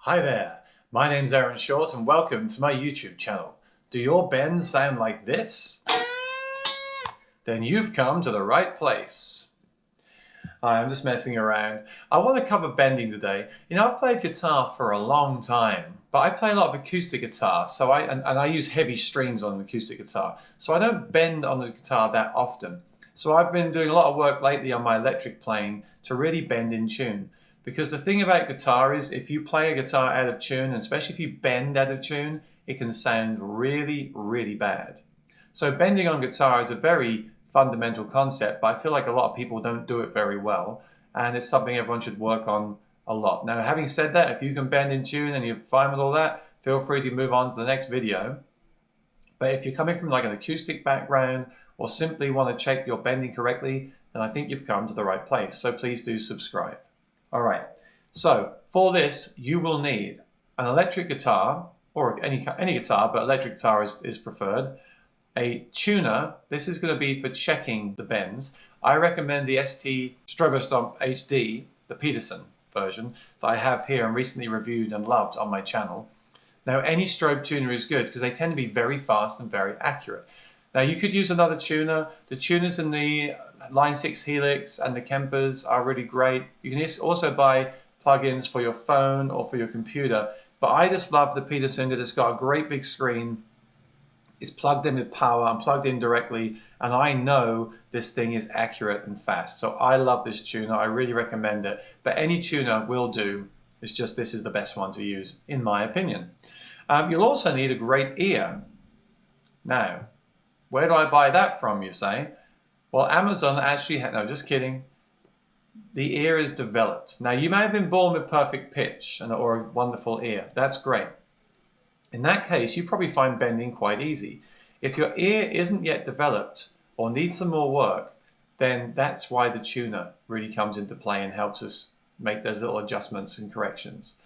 Hi there, my name's Aaron Short and welcome to my YouTube channel. Do your bends sound like this? Then you've come to the right place. Hi, I'm just messing around. I want to cover bending today. You know, I've played guitar for a long time, but I play a lot of acoustic guitar, so I use heavy strings on the acoustic guitar, so I don't bend on the guitar that often. So I've been doing a lot of work lately on my electric playing to really bend in tune. Because the thing about guitar is if you play a guitar out of tune, and especially if you bend out of tune, it can sound really, really bad. So bending on guitar is a very fundamental concept, but I feel like a lot of people don't do it very well, and it's something everyone should work on a lot. Now, having said that, if you can bend in tune and you're fine with all that, feel free to move on to the next video. But if you're coming from like an acoustic background or simply want to check you're bending correctly, then I think you've come to the right place. So please do subscribe. All right, so for this, you will need an electric guitar, or any guitar, but electric guitar is preferred. A tuner, this is going to be for checking the bends. I recommend the ST Strobostomp HD, the Peterson version, that I have here and recently reviewed and loved on my channel. Now, any strobe tuner is good because they tend to be very fast and very accurate. Now, you could use another tuner. The tuners in the Line 6 Helix and the Kempers are really great. You can also buy plugins for your phone or for your computer, but I just love the Peterson because it's got a great big screen. It's plugged in with power. I'm plugged in directly, and I know this thing is accurate and fast. So I love this tuner. I really recommend it. But any tuner will do. It's just this is the best one to use, in my opinion. You'll also need a great ear. Now, where do I buy that from, you say? Well, Amazon actually, no, just kidding. The ear is developed. Now, you may have been born with perfect pitch or a wonderful ear. That's great. In that case, you probably find bending quite easy. If your ear isn't yet developed or needs some more work, then that's why the tuner really comes into play and helps us make those little adjustments and corrections.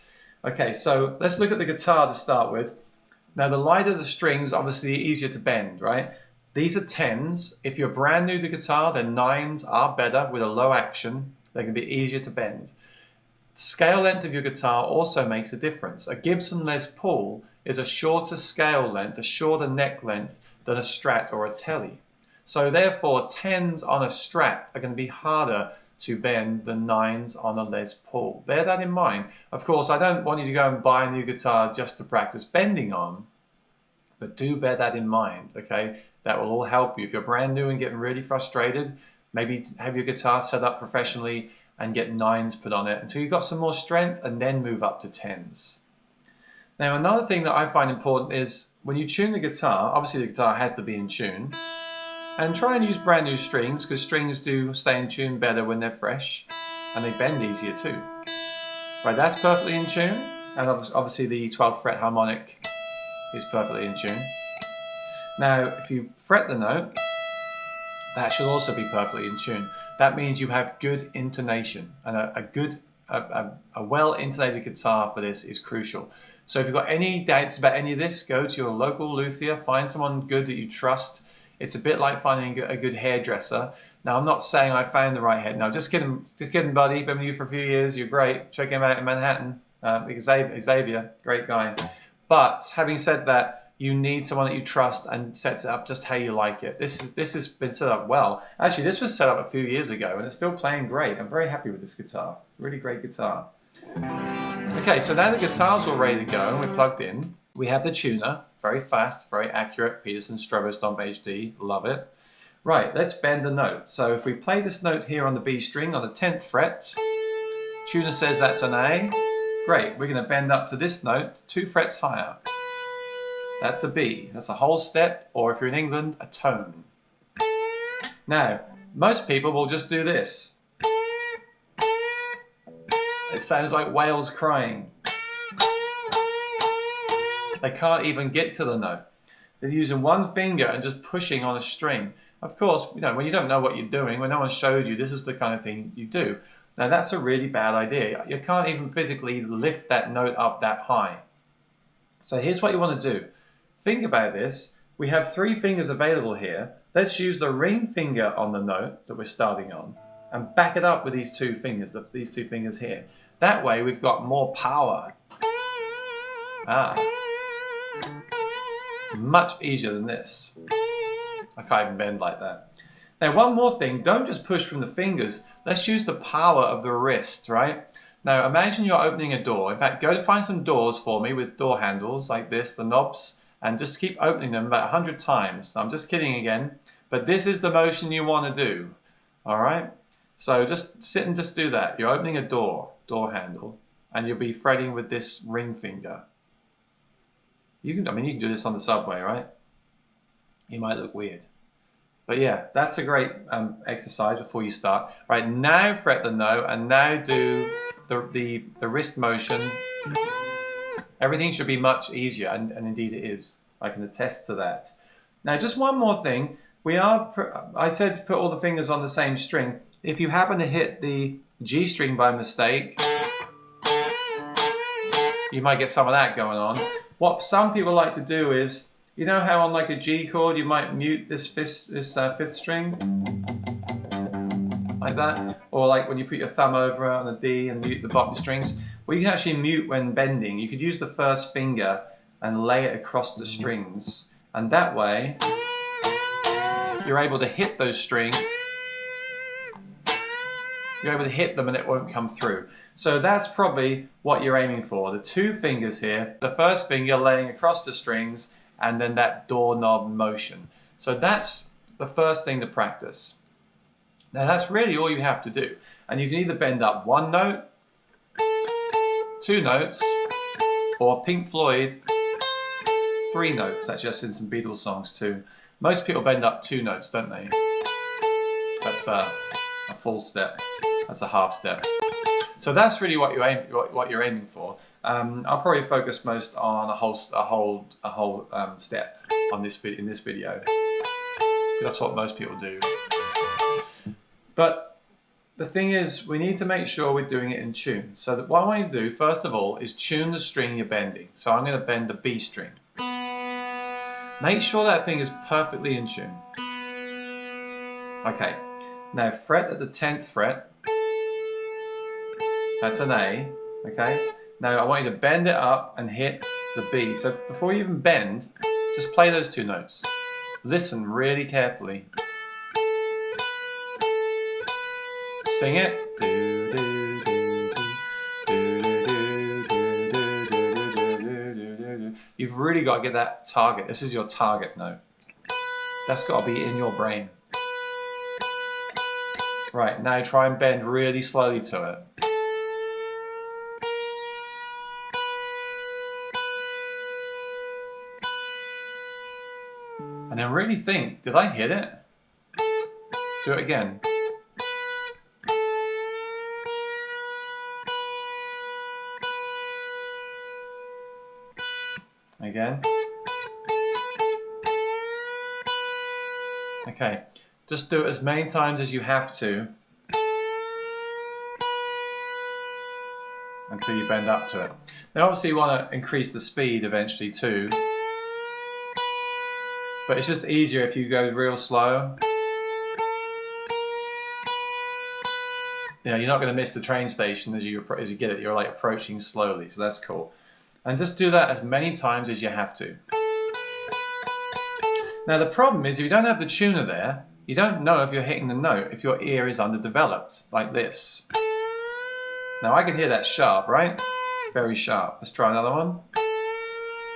Okay, so let's look at the guitar to start with. Now, the lighter the strings, obviously easier to bend, right? These are 10s. If you're brand new to guitar, then 9s are better with a low action. They can be easier to bend. Scale length of your guitar also makes a difference. A Gibson Les Paul is a shorter scale length, a shorter neck length than a Strat or a Tele. So therefore, 10s on a Strat are going to be harder to bend than 9s on a Les Paul. Bear that in mind. Of course, I don't want you to go and buy a new guitar just to practice bending on, but do bear that in mind, okay? That will all help you. If you're brand new and getting really frustrated, maybe have your guitar set up professionally and get 9s put on it until you've got some more strength and then move up to 10s. Now, another thing that I find important is when you tune the guitar, obviously the guitar has to be in tune, and try and use brand new strings because strings do stay in tune better when they're fresh and they bend easier too. Right, that's perfectly in tune, and obviously the 12th fret harmonic is perfectly in tune. Now, if you fret the note, that should also be perfectly in tune. That means you have good intonation, and a well-intonated guitar for this is crucial. So if you've got any doubts about any of this, go to your local luthier, find someone good that you trust. It's a bit like finding a good hairdresser. Now, I'm not saying I found the right head. No, just kidding, buddy. Been with you for a few years. You're great. Check him out in Manhattan. Xavier, great guy. But having said that, you need someone that you trust and sets it up just how you like it. This has been set up well. Actually, this was set up a few years ago and it's still playing great. I'm very happy with this guitar. Really great guitar. Okay, so now the guitar's all ready to go and we're plugged in. We have the tuner, very fast, very accurate, Peterson Strobostomp HD, love it. Right, let's bend the note. So if we play this note here on the B string on the 10th fret, tuner says that's an A. Great, we're going to bend up to this note 2 frets higher. That's a B. That's a whole step, or if you're in England, a tone. Now, most people will just do this. It sounds like whales crying. They can't even get to the note. They're using one finger and just pushing on a string. Of course, you know, when you don't know what you're doing, when no one showed you, this is the kind of thing you do. Now, that's a really bad idea. You can't even physically lift that note up that high. So here's what you want to do. Think about this. We have 3 fingers available here. Let's use the ring finger on the note that we're starting on and back it up with these 2 fingers, these 2 fingers here. That way we've got more power. Ah. Much easier than this. I can't even bend like that. Now, one more thing, don't just push from the fingers. Let's use the power of the wrist, right? Now, imagine you're opening a door. In fact, go to find some doors for me with door handles like this, the knobs, and just keep opening them about 100 times. I'm just kidding again, but this is the motion you want to do, all right? So just sit and just do that. You're opening a door handle, and you'll be fretting with this ring finger. You can do this on the subway, right? You might look weird. But yeah, that's a great exercise before you start. Right, now fret the note and now do the wrist motion. Everything should be much easier, and indeed it is. I can attest to that. Now, just one more thing. I said to put all the fingers on the same string. If you happen to hit the G string by mistake, you might get some of that going on. What some people like to do is, you know how on like a G chord you might mute this fifth string? Like that? Or like when you put your thumb over on a D and mute the bottom strings? Well, you can actually mute when bending. You could use the first finger and lay it across the strings. And that way, you're able to hit those strings. You're able to hit them and it won't come through. So that's probably what you're aiming for. The two fingers here, the first finger laying across the strings, and then that doorknob motion. So that's the first thing to practice. Now that's really all you have to do. And you can either bend up one note, two notes, or Pink Floyd, three notes. That's just in some Beatles songs too. Most people bend up two notes, don't they? That's a full step. That's a half step. So that's really what you're aiming for. I'll probably focus most on a whole step on in this video. That's what most people do. But the thing is, we need to make sure we're doing it in tune. So what I want you to do, first of all, is tune the string you're bending. So I'm going to bend the B string. Make sure that thing is perfectly in tune. Okay, now fret at the 10th fret. That's an A, okay? Now I want you to bend it up and hit the B. So before you even bend, just play those two notes. Listen really carefully. Sing it. You've really got to get that target. This is your target note. That's got to be in your brain. Right, now try and bend really slowly to it. And then really think, did I hit it? Do it again. Again. Okay, just do it as many times as you have to until you bend up to it. Now obviously you want to increase the speed eventually too, but it's just easier if you go real slow. You know, you're not going to miss the train station as you get it. You're like approaching slowly, so that's cool. And just do that as many times as you have to. Now the problem is if you don't have the tuner there, you don't know if you're hitting the note if your ear is underdeveloped, like this. Now I can hear that sharp, right? Very sharp. Let's try another one.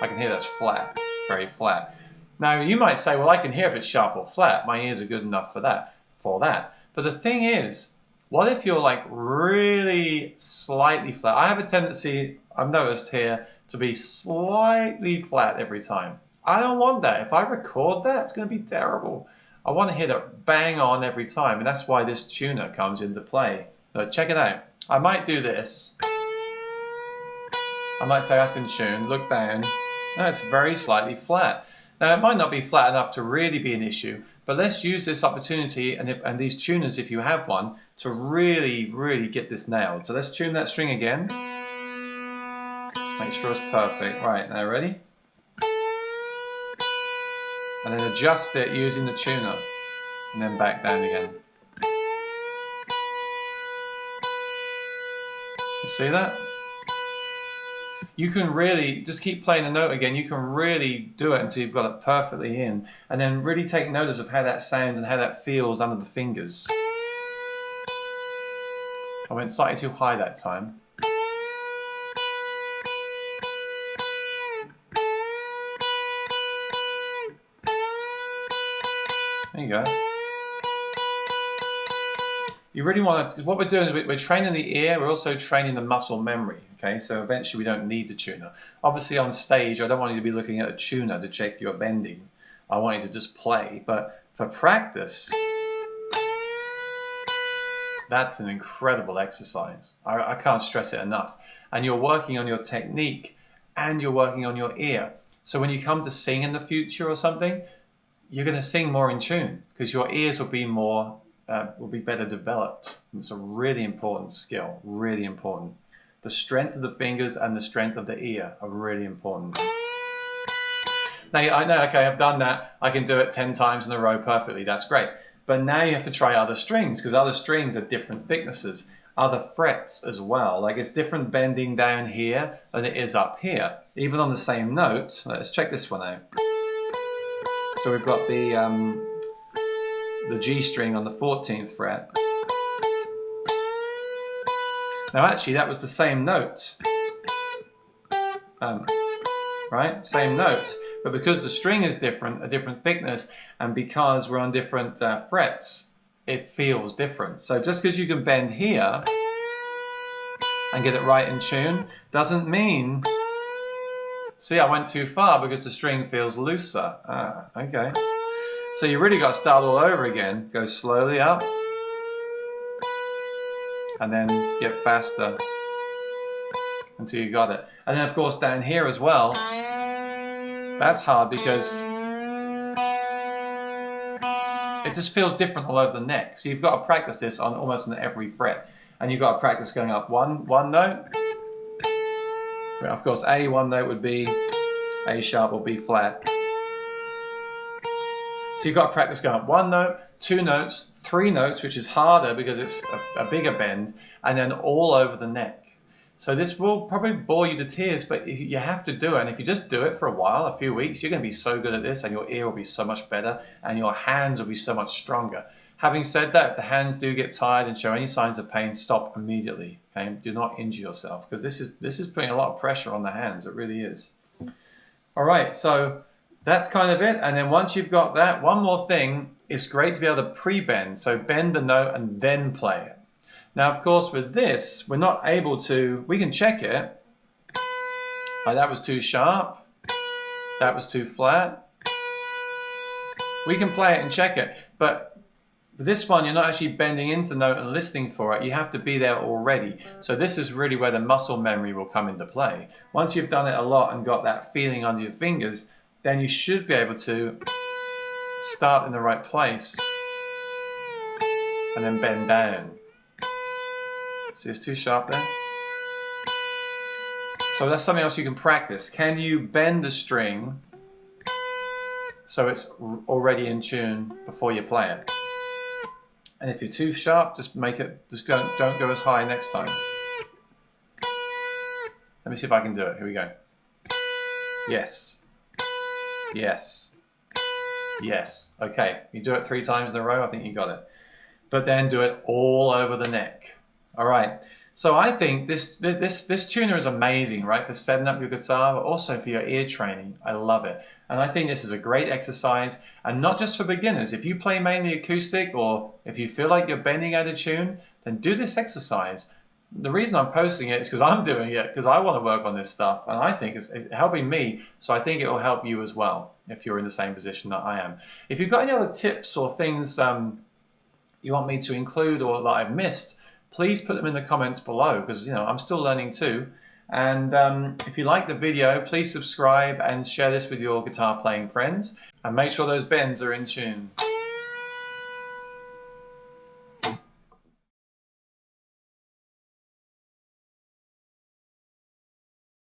I can hear that's flat, very flat. Now you might say, well, I can hear if it's sharp or flat. My ears are good enough for that. But the thing is, what if you're like really slightly flat? I have a tendency, I've noticed here, to be slightly flat every time. I don't want that. If I record that, it's going to be terrible. I want to hit it bang on every time, and that's why this tuner comes into play. So check it out. I might do this. I might say that's in tune, look down. No, it's very slightly flat. Now it might not be flat enough to really be an issue, but let's use this opportunity and these tuners, if you have one, to really, really get this nailed. So let's tune that string again. Make sure it's perfect. Right, now ready? And then adjust it using the tuner. And then back down again. You see that? You can really just keep playing the note again. You can really do it until you've got it perfectly in, and then really take notice of how that sounds and how that feels under the fingers. I went slightly too high that time. There you go. You really want to, what we're doing is we're training the ear, we're also training the muscle memory, okay? So eventually we don't need the tuner. Obviously on stage, I don't want you to be looking at a tuner to check your bending. I want you to just play, but for practice, that's an incredible exercise. I can't stress it enough. And you're working on your technique and you're working on your ear. So when you come to sing in the future or something, you're going to sing more in tune because your ears will be better developed. It's a really important skill, really important. The strength of the fingers and the strength of the ear are really important. Now, I know, okay, I've done that. I can do it 10 times in a row perfectly. That's great. But now you have to try other strings because other strings are different thicknesses, other frets as well. Like it's different bending down here than it is up here. Even on the same note, let's check this one out. So we've got the G string on the 14th fret. Now actually that was the same note, right? Same notes, but because the string is different, a different thickness, and because we're on different frets, it feels different. So just because you can bend here and get it right in tune, doesn't mean, see, I went too far because the string feels looser. Okay. So you really got to start all over again. Go slowly up and then get faster until you got it. And then of course down here as well, that's hard because it just feels different all over the neck. So you've got to practice this on almost on every fret. And you've got to practice going up one note. Of course, one note would be A sharp or B flat. So you've got to practice going up one note, 2 notes, 3 notes, which is harder because it's a bigger bend, and then all over the neck. So this will probably bore you to tears, but you have to do it. And if you just do it for a while, a few weeks, you're going to be so good at this, and your ear will be so much better, and your hands will be so much stronger. Having said that, if the hands do get tired and show any signs of pain, stop immediately. Okay? Do not injure yourself, because this is putting a lot of pressure on the hands. It really is. All right, so that's kind of it. And then once you've got that, one more thing, it's great to be able to pre-bend. So bend the note and then play it. Now, of course, with this, we're not able to, we can check it. Like that was too sharp. That was too flat. We can play it and check it. But with this one, you're not actually bending into the note and listening for it. You have to be there already. So this is really where the muscle memory will come into play. Once you've done it a lot and got that feeling under your fingers, then you should be able to start in the right place and then bend down. See, it's too sharp there. So that's something else you can practice. Can you bend the string so it's already in tune before you play it? And if you're too sharp, just don't go as high next time. Let me see if I can do it. Here we go. Yes. Yes. Yes. Okay, you do it 3 times in a row, I think you got it. But then do it all over the neck. All right. So I think this tuner is amazing, right, for setting up your guitar, but also for your ear training. I love it. And I think this is a great exercise, and not just for beginners. If you play mainly acoustic, or if you feel like you're bending out of tune, then do this exercise. The reason I'm posting it is because I'm doing it, because I want to work on this stuff, and I think it's helping me, so I think it will help you as well, if you're in the same position that I am. If you've got any other tips or things you want me to include or that I've missed, please put them in the comments below, because I'm still learning too. And if you like the video, please subscribe and share this with your guitar playing friends, and make sure those bends are in tune.